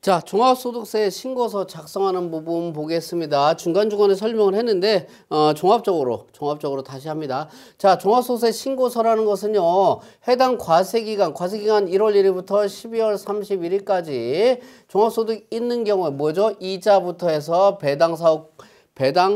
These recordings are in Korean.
자, 종합소득세 신고서 작성하는 부분 보겠습니다. 중간중간에 설명을 했는데 종합적으로 다시 합니다. 자, 종합소득세 신고서라는 것은요, 해당 과세기간 1월 1일부터 12월 31일까지 종합소득 있는 경우에 뭐죠? 이자부터 해서 배당,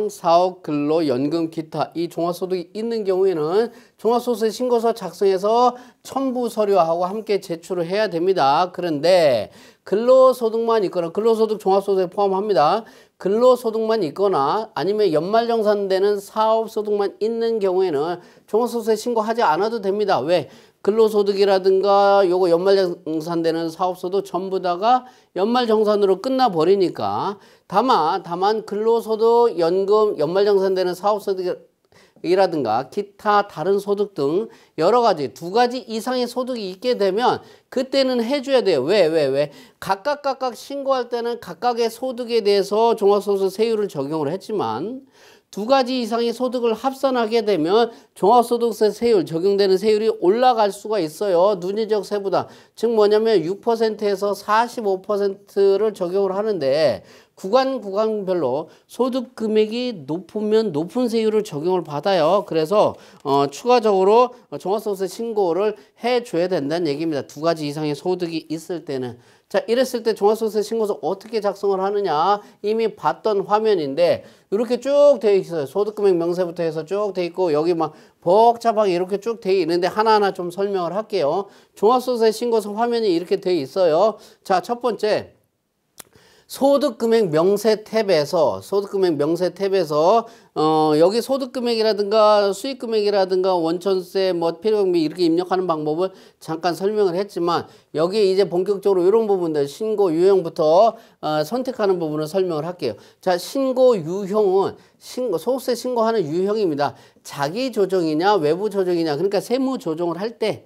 사업, 근로, 연금, 기타 이 종합소득이 있는 경우에는 종합소득세 신고서 작성해서 첨부 서류하고 함께 제출을 해야 됩니다. 그런데 근로소득만 있거나 근로소득 종합소득에 포함합니다. 근로소득만 있거나 아니면 연말정산되는 사업소득만 있는 경우에는 종합소득세 신고하지 않아도 됩니다. 왜? 근로소득이라든가 요거 연말정산되는 사업소득 전부 다가 연말정산으로 끝나버리니까 다만 근로소득, 연금, 연말정산되는 사업소득이라든가 기타 다른 소득 등 여러 가지 2가지 이상의 소득이 있게 되면 그때는 해줘야 돼요. 왜? 각각 신고할 때는 각각의 소득에 대해서 종합소득세 세율을 적용을 했지만 2가지 이상의 소득을 합산하게 되면 종합소득세 세율, 적용되는 세율이 올라갈 수가 있어요. 누진적 세부담. 즉 뭐냐면 6%에서 45%를 적용을 하는데 구간별로 소득 금액이 높으면 높은 세율을 적용을 받아요. 그래서 추가적으로 종합소득세 신고를 해줘야 된다는 얘기입니다. 2가지 이상의 소득이 있을 때는. 자, 이랬을 때 종합소득세 신고서 어떻게 작성을 하느냐 이미 봤던 화면인데 이렇게 쭉 되어 있어요. 소득금액 명세부터 해서 쭉 되어 있고 여기 막 복잡하게 이렇게 쭉 되어 있는데 하나하나 좀 설명을 할게요. 종합소득세 신고서 화면이 이렇게 되어 있어요. 자, 첫 번째 소득금액 명세 탭에서 여기 소득금액이라든가 수익금액이라든가 원천세 뭐 필요경비 이렇게 입력하는 방법을 잠깐 설명을 했지만 여기 이제 본격적으로 이런 부분들 신고 유형부터 선택하는 부분을 설명을 할게요. 자, 신고 유형은 소득세 신고하는 유형입니다. 자기 조정이냐 외부 조정이냐, 그러니까 세무 조정을 할 때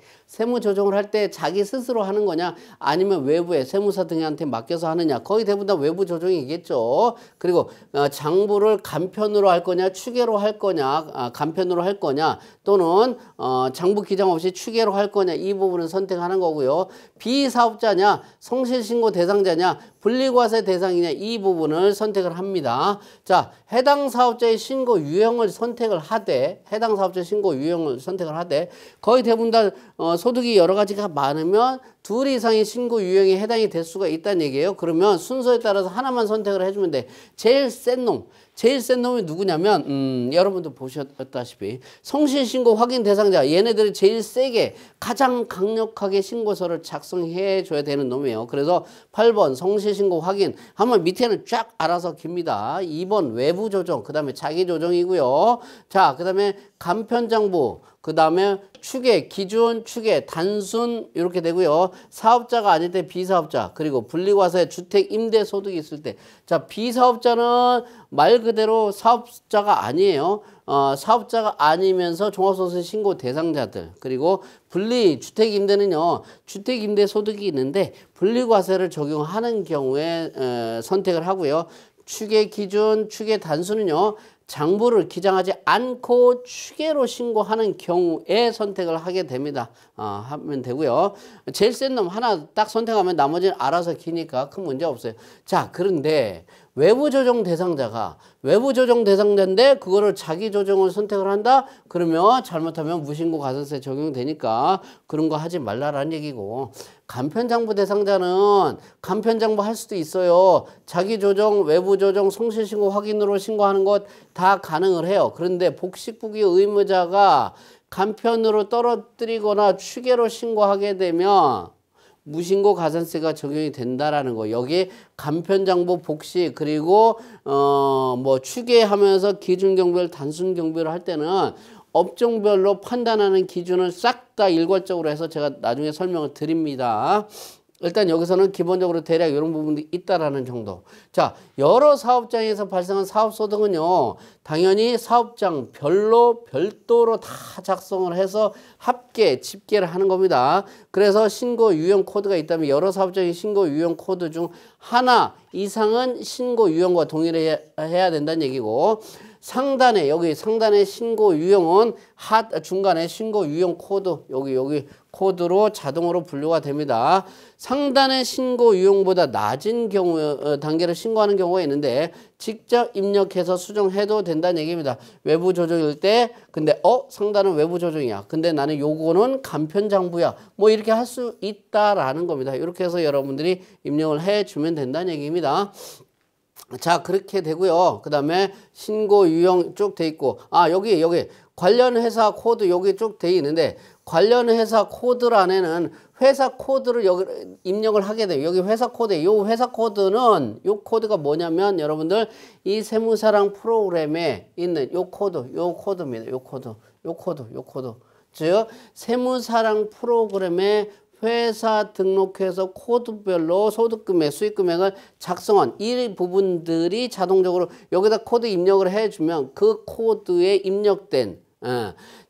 자기 스스로 하는 거냐 아니면 외부에 세무사 등한테 맡겨서 하느냐, 거의 대부분 다 외부 조정이겠죠. 그리고 장부를 간편으로 할 거냐 추계로 할 거냐, 간편으로 할 거냐 또는 장부 기장 없이 추계로 할 거냐, 이 부분은 선택하는 거고요. 비사업자냐 성실신고 대상자냐 분리과세 대상이냐, 이 부분을 선택을 합니다. 자, 해당 사업자의 신고 유형을 선택을 하되 거의 대부분 다 소득이 여러 가지가 많으면 2 이상의 신고 유형에 해당이 될 수가 있다는 얘기예요. 그러면 순서에 따라서 하나만 선택을 해주면 돼. 제일 센 놈이 누구냐면 여러분도 보셨다시피 성실신고 확인 대상자, 얘네들이 제일 세게 가장 강력하게 신고서를 작성해 줘야 되는 놈이에요. 그래서 8번 성실신고 확인 하면 밑에는 쫙 알아서 깁니다. 2번 외부 조정, 그 다음에 자기 조정이고요. 자, 그 다음에 간편장부, 그 다음에 추계, 기준, 추계, 단순 이렇게 되고요. 사업자가 아닐 때 비사업자, 그리고 분리과세, 주택, 임대 소득이 있을 때. 자, 비사업자는 말 그대로 사업자가 아니에요. 사업자가 아니면서 종합소득세 신고 대상자들. 그리고 주택 임대는요, 주택 임대 소득이 있는데 분리과세를 적용하는 경우에 선택을 하고요. 추계 기준, 추계 단순은요, 장부를 기장하지 않고 추계로 신고하는 경우에 선택을 하게 됩니다. 하면 되고요. 제일 센 놈 하나 딱 선택하면 나머지는 알아서 기니까 큰 문제 없어요. 자, 그런데 외부 조정 대상자인데 그거를 자기 조정을 선택을 한다? 그러면 잘못하면 무신고 가산세 적용되니까 그런 거 하지 말라라는 얘기고, 간편장부 대상자는 간편장부 할 수도 있어요. 자기 조정, 외부 조정, 성실신고 확인으로 신고하는 것 다 가능을 해요. 그런데 복식부기 의무자가 간편으로 떨어뜨리거나 추계로 신고하게 되면 무신고 가산세가 적용이 된다라는 거. 여기 간편장부 복식 그리고 뭐 추계하면서 기준경별 단순경별을 할 때는 업종별로 판단하는 기준을 싹 다 일괄적으로 해서 제가 나중에 설명을 드립니다. 일단 여기서는 기본적으로 대략 이런 부분이 있다라는 정도. 자, 여러 사업장에서 발생한 사업소득은요, 당연히 사업장 별도로 다 작성을 해서 합계, 집계를 하는 겁니다. 그래서 신고 유형 코드가 있다면 여러 사업장의 신고 유형 코드 중 하나 이상은 신고 유형과 동일해야 된다는 얘기고, 상단에 여기 상단의 신고 유형은 중간에 신고 유형 코드 여기 코드로 자동으로 분류가 됩니다. 상단의 신고 유형보다 낮은 경우 단계를 신고하는 경우가 있는데 직접 입력해서 수정해도 된다는 얘기입니다. 외부 조정일 때 근데 상단은 외부 조정이야. 근데 나는 요거는 간편 장부야. 뭐 이렇게 할 수 있다라는 겁니다. 이렇게 해서 여러분들이 입력을 해주면 된다는 얘기입니다. 자, 그렇게 되고요. 그 다음에 신고 유형 쭉 돼 있고, 여기 관련 회사 코드 여기 쭉 돼 있는데, 관련 회사 코드란에는 회사 코드를 여기 입력을 하게 돼요. 여기 회사 코드에, 요 회사 코드는, 요 코드가 뭐냐면, 여러분들, 이 세무사랑 프로그램에 있는 요 코드입니다. 요 코드. 즉, 세무사랑 프로그램에 회사 등록해서 코드별로 소득금액, 수익금액을 작성한 이 부분들이 자동적으로 여기다 코드 입력을 해주면 그 코드에 입력된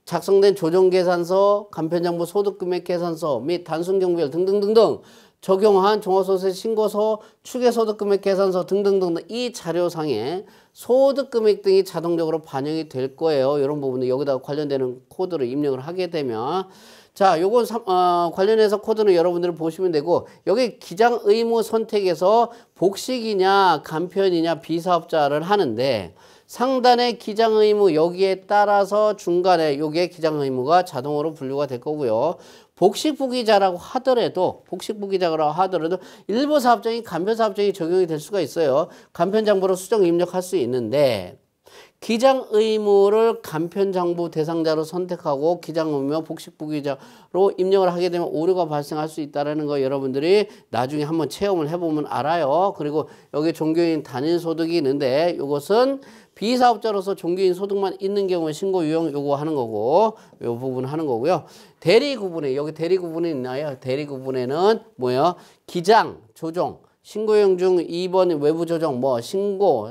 작성된 조정계산서, 간편장부 소득금액 계산서 및 단순경비율 등등등등 적용한 종합소득세 신고서, 추계소득금액 계산서 등등등 이 자료상에 소득금액 등이 자동적으로 반영이 될 거예요. 이런 부분은 여기다가 관련되는 코드를 입력을 하게 되면 자, 요건 관련해서 코드는 여러분들이 보시면 되고 여기 기장 의무 선택에서 복식이냐 간편이냐 비사업자를 하는데 상단의 기장 의무 여기에 따라서 중간에 요게 기장 의무가 자동으로 분류가 될 거고요. 복식 부기자라고 하더라도 일부 사업장이 간편 사업장이 적용이 될 수가 있어요. 간편 장부로 수정 입력할 수 있는데 기장 의무를 간편 장부 대상자로 선택하고 기장 의무 복식 부기자로 입력을 하게 되면 오류가 발생할 수 있다는 거 여러분들이 나중에 한번 체험을 해보면 알아요. 그리고 여기 종교인 단일 소득이 있는데 이것은 비사업자로서 종교인 소득만 있는 경우에 신고 유형 요거 하는 거고 요 부분 하는 거고요. 대리 구분에 여기 대리 구분이 있나요? 대리 구분에는 뭐예요? 기장, 조정, 신고용 중 2번 외부 조정, 신고,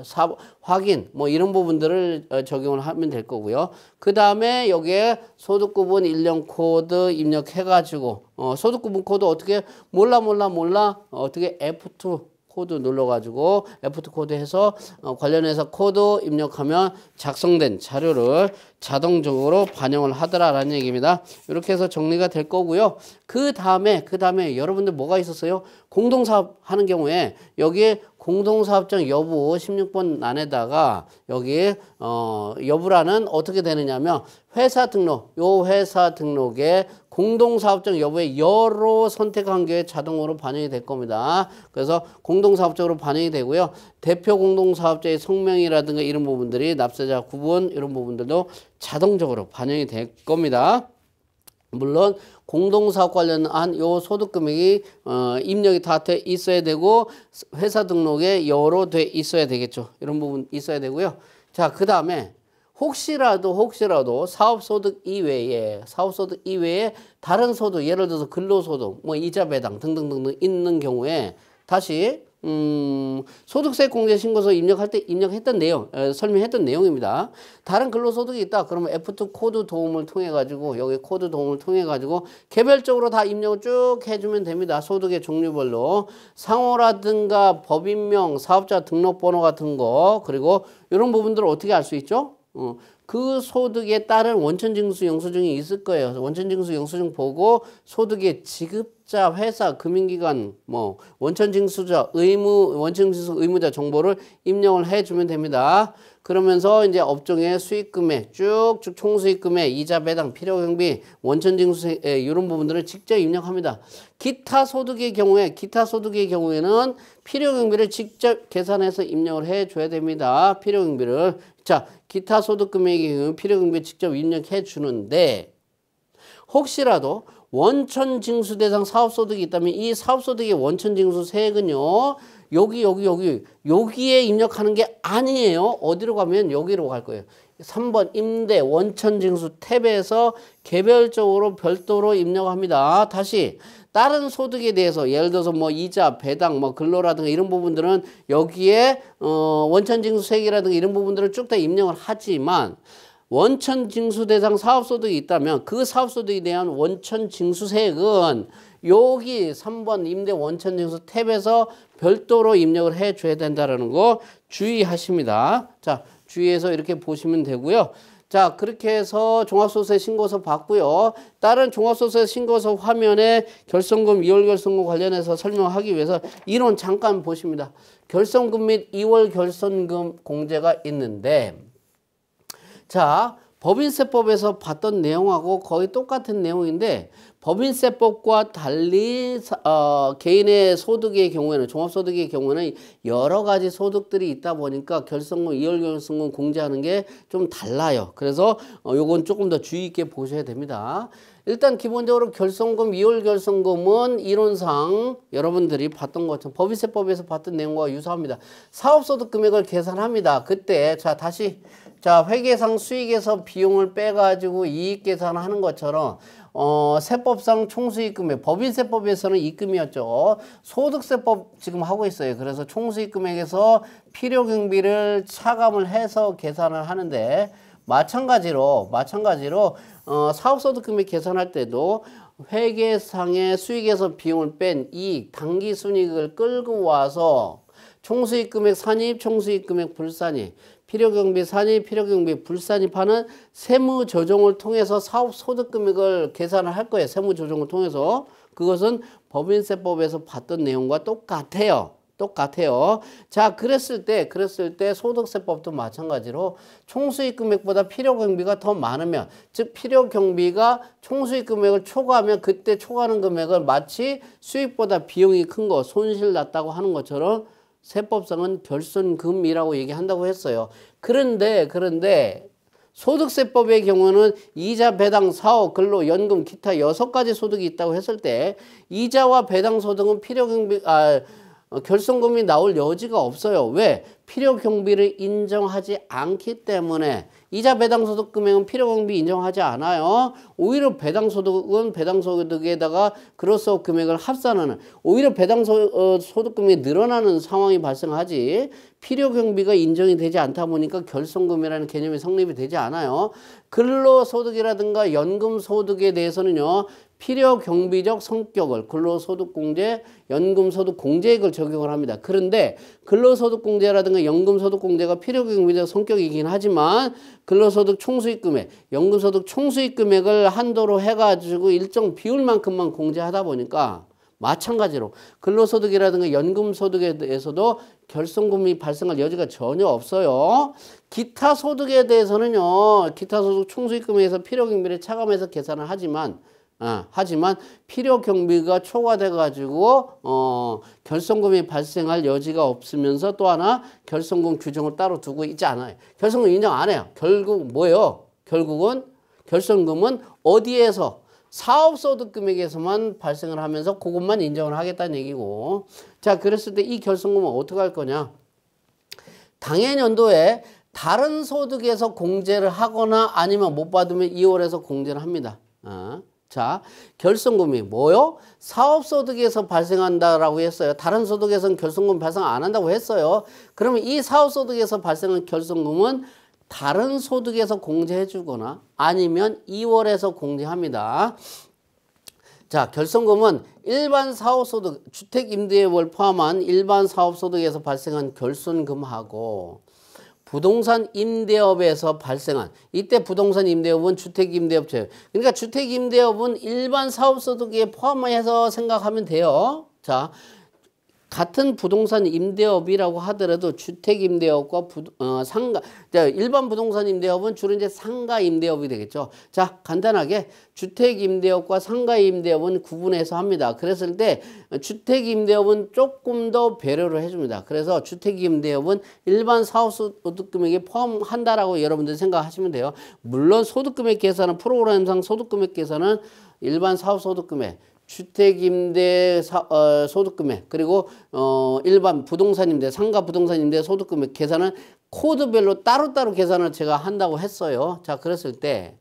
확인, 이런 부분들을 적용을 하면 될 거고요. 그 다음에 여기에 소득구분 일련 코드 입력해가지고, 소득구분 코드 어떻게, 몰라. 어떻게 F2 코드 눌러가지고 F2 코드 해서 관련해서 코드 입력하면 작성된 자료를 자동적으로 반영을 하더라라는 얘기입니다. 이렇게 해서 정리가 될 거고요. 그 다음에 여러분들 뭐가 있었어요? 공동사업 하는 경우에 여기에 공동사업장 여부 16번 란에다가 여기 여부란은 어떻게 되느냐면 회사 등록, 요 회사 등록에 공동사업장 여부에 여로 선택한 게 자동으로 반영이 될 겁니다. 그래서 공동사업장으로 반영이 되고요. 대표 공동사업자의 성명이라든가 이런 부분들이 납세자 구분 이런 부분들도 자동적으로 반영이 될 겁니다. 물론 공동사업 관련한 요 소득금액이 입력이 다 돼 있어야 되고 회사 등록에 여로 돼 있어야 되겠죠. 이런 부분 있어야 되고요. 자, 그 다음에 혹시라도 사업소득 이외에 다른 소득 예를 들어서 근로소득 이자 배당 등등등등 있는 경우에 다시 소득세 공제 신고서 입력할 때 입력했던 내용 설명했던 내용입니다. 다른 근로소득이 있다. 그러면 F2 코드 도움을 통해 가지고 여기 코드 도움을 통해 가지고 개별적으로 다 입력을 쭉 해주면 됩니다. 소득의 종류별로 상호라든가 법인명, 사업자 등록번호 같은 거 그리고 이런 부분들을 어떻게 알 수 있죠? 그 소득에 따른 원천징수 영수증이 있을 거예요. 원천징수 영수증 보고 소득의 지급자, 회사, 금융기관, 원천징수자, 원천징수 의무자 정보를 입력을 해주면 됩니다. 그러면서 이제 업종의 수익금액, 쭉쭉 총수익금액, 이자 배당, 필요경비, 원천징수 이런 부분들을 직접 입력합니다. 기타 소득의 경우에는 필요경비를 직접 계산해서 입력을 해줘야 됩니다. 필요경비를. 자, 기타 소득 금액의 경우 필요경비 직접 입력해 주는데 혹시라도 원천징수 대상 사업소득이 있다면 이 사업소득의 원천징수 세액은요 여기에 입력하는 게 아니에요. 어디로 가면 여기로 갈 거예요. 3번 임대 원천징수 탭에서 개별적으로 별도로 입력합니다. 다시 다른 소득에 대해서 예를 들어서 이자, 배당, 근로라든가 이런 부분들은 여기에 원천징수세액이라든가 이런 부분들을 쭉 다 입력을 하지만 원천징수 대상 사업소득이 있다면 그 사업소득에 대한 원천징수세액은 여기 3번 임대 원천징수 탭에서 별도로 입력을 해줘야 된다는 거 주의하십니다. 자, 주의해서 이렇게 보시면 되고요. 자, 그렇게 해서 종합소득세 신고서 봤고요. 다른 종합소득세 신고서 화면에 결손금, 2월 결손금 관련해서 설명하기 위해서 이론 잠깐 보십니다. 결손금 및 2월 결손금 공제가 있는데, 자, 법인세법에서 봤던 내용하고 거의 똑같은 내용인데, 법인세법과 달리 개인의 소득의 경우에는, 종합소득의 경우에는 여러 가지 소득들이 있다 보니까 결손금, 2월 결손금 공제하는 게 좀 달라요. 그래서 요건 조금 더 주의 있게 보셔야 됩니다. 일단 기본적으로 결손금, 2월 결손금은 이론상 여러분들이 봤던 것처럼 법인세법에서 봤던 내용과 유사합니다. 사업소득 금액을 계산합니다. 그때 자 다시 회계상 수익에서 비용을 빼가지고 이익 계산하는 것처럼 세법상 총수익 금액, 법인세법에서는 입금이었죠. 소득세법 지금 하고 있어요. 그래서 총수익 금액에서 필요경비를 차감을 해서 계산을 하는데, 마찬가지로 사업소득 금액 계산할 때도 회계상의 수익에서 비용을 뺀 이익, 당기순이익을 끌고 와서 총수익 금액 산입, 총수익 금액 불산입, 필요경비 산입, 필요경비 불산입하는 세무조정을 통해서 사업소득금액을 계산을 할 거예요. 세무조정을 통해서. 그것은 법인세법에서 봤던 내용과 똑같아요. 자, 그랬을 때 소득세법도 마찬가지로 총수익 금액보다 필요경비가 더 많으면, 즉 필요경비가 총수익 금액을 초과하면 그때 초과하는 금액을 마치 수익보다 비용이 큰 거, 손실 났다고 하는 것처럼 세법상은 결손금이라고 얘기한다고 했어요. 그런데 소득세법의 경우는 이자, 배당, 사업, 근로, 연금, 기타 6가지 소득이 있다고 했을 때 이자와 배당 소득은 결손금이 나올 여지가 없어요. 왜? 필요경비를 인정하지 않기 때문에. 이자 배당소득 금액은 필요경비 인정하지 않아요. 오히려 배당소득은 배당소득에다가 그로서 금액을 합산하는, 오히려 배당소득 금액이 늘어나는 상황이 발생하지, 필요경비가 인정이 되지 않다 보니까 결손금이라는 개념이 성립이 되지 않아요. 근로소득이라든가 연금소득에 대해서는요, 필요경비적 성격을 근로소득공제, 연금소득공제액을 적용을 합니다. 그런데 근로소득공제라든가 연금소득공제가 필요경비적 성격이긴 하지만 근로소득 총수익금액, 연금소득 총수익금액을 한도로 해가지고 일정 비율만큼만 공제하다 보니까 마찬가지로 근로소득이라든가 연금소득에 대해서도 결손금이 발생할 여지가 전혀 없어요. 기타 소득에 대해서는요, 기타소득 총수익금액에서 필요경비를 차감해서 계산을 하지만 필요경비가 초과돼 가지고 결손금이 발생할 여지가 없으면서 또 하나 결손금 규정을 따로 두고 있지 않아요. 결손금 인정 안 해요. 결국 뭐예요? 결국은 결손금은 어디에서? 사업소득 금액에서만 발생을 하면서 그것만 인정을 하겠다는 얘기고, 자, 그랬을 때 이 결손금은 어떻게 할 거냐? 당해년도에 다른 소득에서 공제를 하거나 아니면 못 받으면 2월에서 공제를 합니다. 자, 결손금이 뭐요? 사업소득에서 발생한다라고 했어요. 다른 소득에서는 결손금 발생 안 한다고 했어요. 그러면 이 사업소득에서 발생한 결손금은 다른 소득에서 공제해 주거나 아니면 2월에서 공제합니다. 자, 결손금은 일반 사업소득, 주택임대월 포함한 일반 사업소득에서 발생한 결손금하고 부동산 임대업에서 발생한, 이때 부동산 임대업은 주택임대업제요. 그러니까 주택임대업은 일반 사업소득에 포함해서 생각하면 돼요. 자, 같은 부동산 임대업이라고 하더라도 주택임대업과 상가, 일반 부동산 임대업은 주로 이제 상가 임대업이 되겠죠. 자, 간단하게 주택임대업과 상가 임대업은 구분해서 합니다. 그랬을 때 주택임대업은 조금 더 배려를 해줍니다. 그래서 주택임대업은 일반 사업소득금액에 포함한다라고 여러분들 생각하시면 돼요. 물론 소득금액 계산은 프로그램상 소득금액 계산은 일반 사업소득금액, 주택임대 소득금액, 그리고 일반 부동산임대, 상가 부동산임대 소득금액 계산은 코드별로 따로따로 계산을 제가 한다고 했어요. 자, 그랬을 때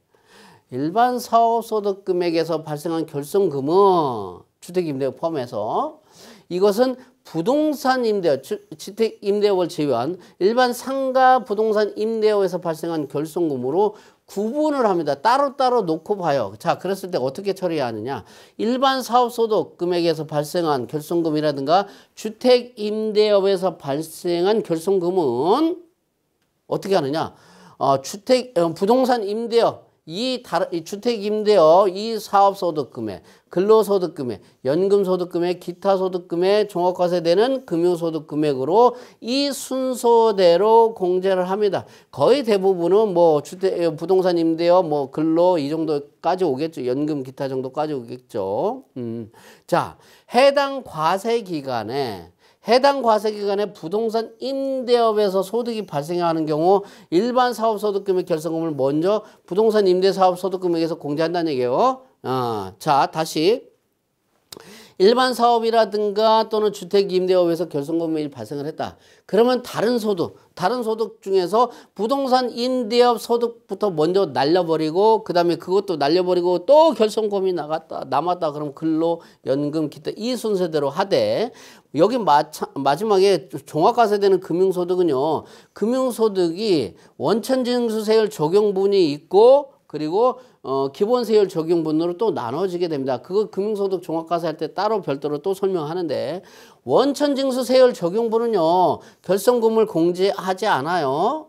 일반 사업소득금액에서 발생한 결손금은 주택임대 포함해서, 이것은 부동산 임대업, 주택 임대업을 제외한 일반 상가 부동산 임대업에서 발생한 결손금으로 구분을 합니다. 따로따로 놓고 봐요. 자, 그랬을 때 어떻게 처리하느냐? 일반 사업소득 금액에서 발생한 결손금이라든가 주택 임대업에서 발생한 결손금은 어떻게 하느냐? 부동산 임대업, 이 주택 임대업, 이 사업소득금액, 근로소득금액, 연금소득금액, 기타소득금액, 종합과세되는 금융소득금액으로 이 순서대로 공제를 합니다. 거의 대부분은 뭐 부동산 임대업, 뭐 근로 이 정도까지 오겠죠. 연금, 기타 정도까지 오겠죠. 자, 해당 과세기간에 부동산 임대업에서 소득이 발생하는 경우 일반 사업소득금액 결성금을 먼저 부동산 임대사업소득금액에서 공제한다는 얘기예요. 자, 다시 일반 사업이라든가 또는 주택 임대업에서 결성금액이 발생을 했다. 그러면 다른 소득 중에서 부동산 임대업 소득부터 먼저 날려버리고 그 다음에 그것도 날려버리고 또 결성금이 남았다. 그럼 근로, 연금, 기타 이 순서대로 하되 여기 마지막에 종합과세되는 금융소득은요. 금융소득이 원천징수세율 적용분이 있고 그리고 기본세율 적용분으로 또 나눠지게 됩니다. 그거 금융소득 종합과세 할 때 따로 별도로 또 설명하는데 원천징수세율 적용분은요. 결성금을 공제하지 않아요.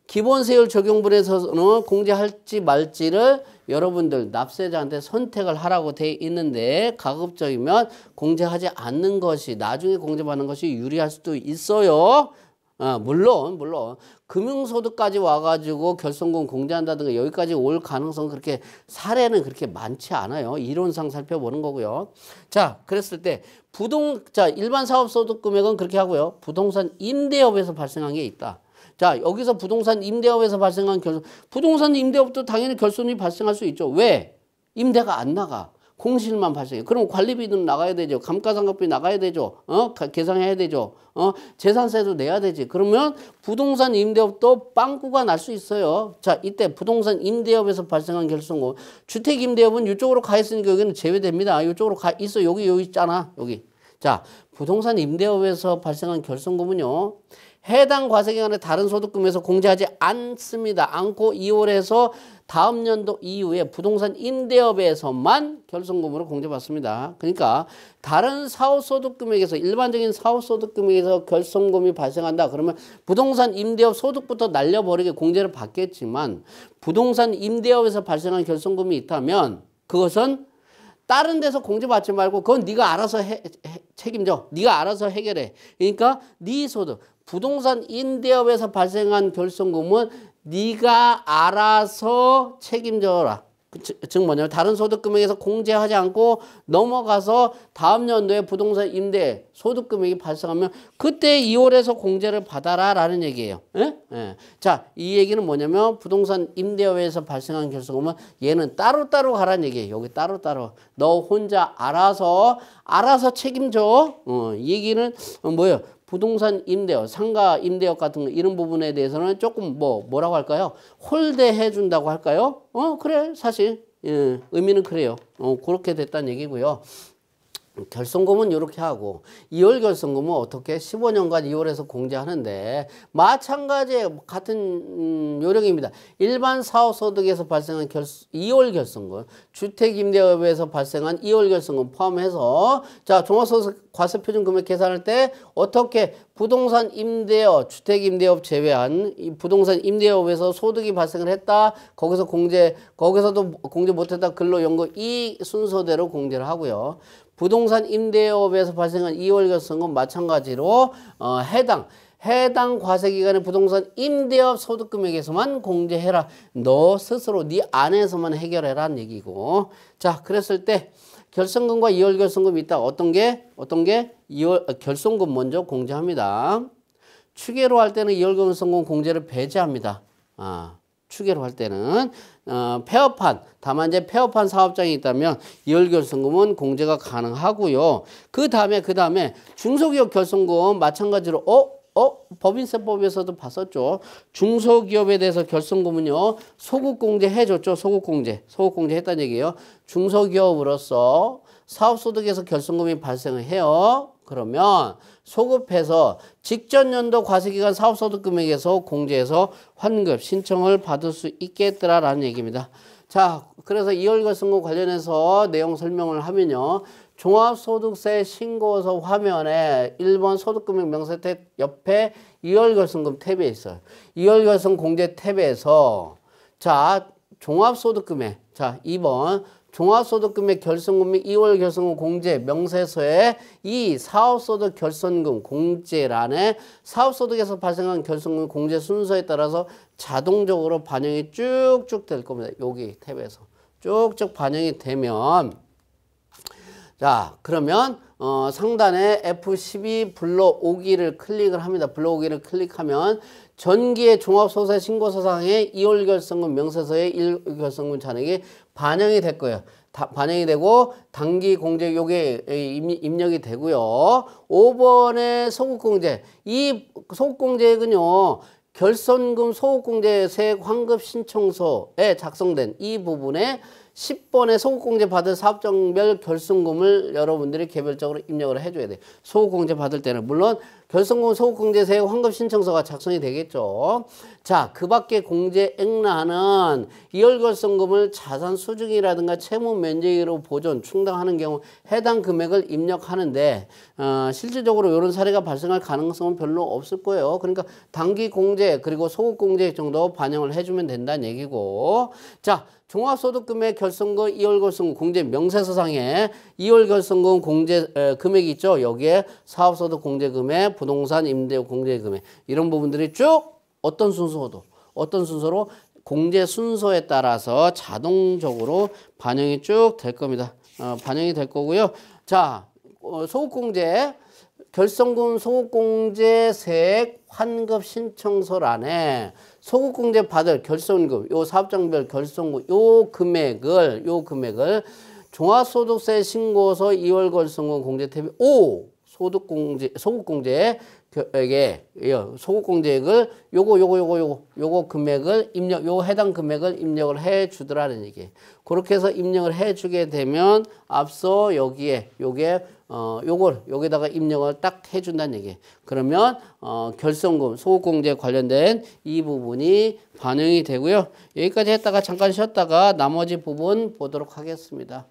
기본세율 적용분에서는 공제할지 말지를 여러분들 납세자한테 선택을 하라고 돼 있는데 가급적이면 공제하지 않는 것이 나중에 공제받는 것이 유리할 수도 있어요. 물론 금융소득까지 와가지고 결성금 공제한다든가 여기까지 올 가능성은 그렇게 사례는 그렇게 많지 않아요. 이론상 살펴보는 거고요. 자, 그랬을 때 일반 사업소득 금액은 그렇게 하고요. 부동산 임대업에서 발생한 게 있다. 자, 여기서 부동산 임대업에서 발생한 부동산 임대업도 당연히 결손이 발생할 수 있죠. 왜? 임대가 안 나가. 공실만 발생해. 그럼 관리비는 나가야 되죠. 감가상각비 나가야 되죠. 계산해야 되죠. 재산세도 내야 되지. 그러면 부동산 임대업도 빵꾸가 날 수 있어요. 자, 이때 부동산 임대업에서 발생한 결손금. 주택 임대업은 이쪽으로 가 있으니까 여기는 제외됩니다. 이쪽으로 가 있어. 여기 있잖아. 여기. 자, 부동산 임대업에서 발생한 결손금은요. 해당 과세기간에 다른 소득금에서 공제하지 않고 2월에서 다음 연도 이후에 부동산 임대업에서만 결손금으로 공제받습니다. 그러니까 다른 사업소득금액에서 일반적인 사업소득금액에서 결손금이 발생한다. 그러면 부동산 임대업 소득부터 날려버리게 공제를 받겠지만 부동산 임대업에서 발생한 결손금이 있다면 그것은 다른 데서 공제받지 말고 그건 네가 알아서 책임져. 네가 알아서 해결해. 그러니까 네 소득. 부동산 임대업에서 발생한 결손금은 네가 알아서 책임져라. 즉 뭐냐면 다른 소득금액에서 공제하지 않고 넘어가서 다음 연도에 부동산 임대 소득금액이 발생하면 그때 2월에서 공제를 받아라 라는 얘기예요. 예? 자, 이 얘기는 뭐냐면 부동산 임대업에서 발생한 결손금은 얘는 따로따로 가라는 얘기예요. 여기 따로따로. 너 혼자 알아서 책임져. 이 얘기는 뭐예요? 부동산 임대업, 상가 임대업 같은 거 이런 부분에 대해서는 조금 뭐라고 할까요? 홀대해 준다고 할까요? 그래 사실 의미는 그래요. 그렇게 됐다는 얘기고요. 결손금은 이렇게 하고 2월 결손금은 어떻게 15년간 2월에서 공제하는데 마찬가지의 같은 요령입니다. 일반 사업소득에서 발생한 2월 결손금, 주택임대업에서 발생한 2월 결손금 포함해서 자 종합소득 과세표준금액 계산할 때 어떻게 부동산 임대업, 주택임대업 제외한 이 부동산 임대업에서 소득이 발생을 했다. 거기서도 공제 못했다. 근로연금 이 순서대로 공제를 하고요. 부동산 임대업에서 발생한 2월 결손금 마찬가지로 해당 과세기간의 부동산 임대업 소득금액에서만 공제해라. 너 스스로 네 안에서만 해결해라는 얘기고. 자, 그랬을 때 결손금과 2월 결손금이 있다. 어떤 게 2월 결손금 먼저 공제합니다. 추계로 할 때는 2월 결손금 공제를 배제합니다. 추계로 할 때는 폐업한 다만 이제 폐업한 사업장이 있다면 2월 결손금은 공제가 가능하고요. 그 다음에 중소기업 결손금 마찬가지로 법인세법에서도 봤었죠. 중소기업에 대해서 결손금은요 소급공제 해줬죠. 소급공제 했다는 얘기예요. 중소기업으로서 사업소득에서 결손금이 발생을 해요. 그러면 소급해서 직전 연도 과세기간 사업소득금액에서 공제해서 환급 신청을 받을 수 있겠더라라는 얘기입니다. 자, 그래서 이월결손금 관련해서 내용 설명을 하면요. 종합소득세 신고서 화면에 1번 소득금액 명세 탭 옆에 이월결손금 탭에 있어요. 이월결손 공제 탭에서 자, 종합소득금액. 자, 2번 종합소득금액 결손금 및 2월 결손금 공제 명세서에 이 사업소득 결손금 공제란에 사업소득에서 발생한 결손금 공제 순서에 따라서 자동적으로 반영이 쭉쭉 될 겁니다. 여기 탭에서 쭉쭉 반영이 되면 자, 그러면 상단에 F12 불러오기를 클릭을 합니다. 불러오기를 클릭하면 전기의 종합소득세 신고서상의 2월 결손금 명세서의 1월 결손금 잔액이 반영이 될 거예요. 반영이 되고 단기 공제 요게 입력이 되고요. 5번의 소급공제. 이 소급공제액은요. 결손금 소급공제세액 환급 신청서에 작성된 이 부분에 10번의 소급공제 받을 사업장별 결손금을 여러분들이 개별적으로 입력을 해줘야 돼요. 소급공제 받을 때는 물론 결손금 소급공제세액 환급 신청서가 작성이 되겠죠. 자, 그 밖에 공제액란은 이월결손금을 자산 수중이라든가 채무 면제기로 보존, 충당하는 경우 해당 금액을 입력하는데 실질적으로 이런 사례가 발생할 가능성은 별로 없을 거예요. 그러니까 단기 공제 그리고 소급공제액 정도 반영을 해주면 된다는 얘기고 자, 종합소득금액 결손금 2월 결손금 공제 명세서상에 2월 결손금 공제 금액이 있죠. 여기에 사업소득 공제금액, 부동산 임대 공제금액 이런 부분들이 쭉 어떤 순서로 공제 순서에 따라서 자동적으로 반영이 쭉 될 겁니다. 반영이 될 거고요. 자, 소급공제 결손금 소급공제세액 환급 신청서란에 소급공제 받을 결손금, 요 사업장별 결손금, 요 금액을 종합소득세 신고서 2월 결손금 공제 탭이 소급공제액을 요거 금액을 해당 금액을 입력을 해 주더라는 얘기예요. 그렇게 해서 입력을 해 주게 되면 앞서 여기다가 입력을 딱 해 준다는 얘기예요. 그러면 결손금 소급공제 관련된 이 부분이 반영이 되고요. 여기까지 했다가 잠깐 쉬었다가 나머지 부분 보도록 하겠습니다.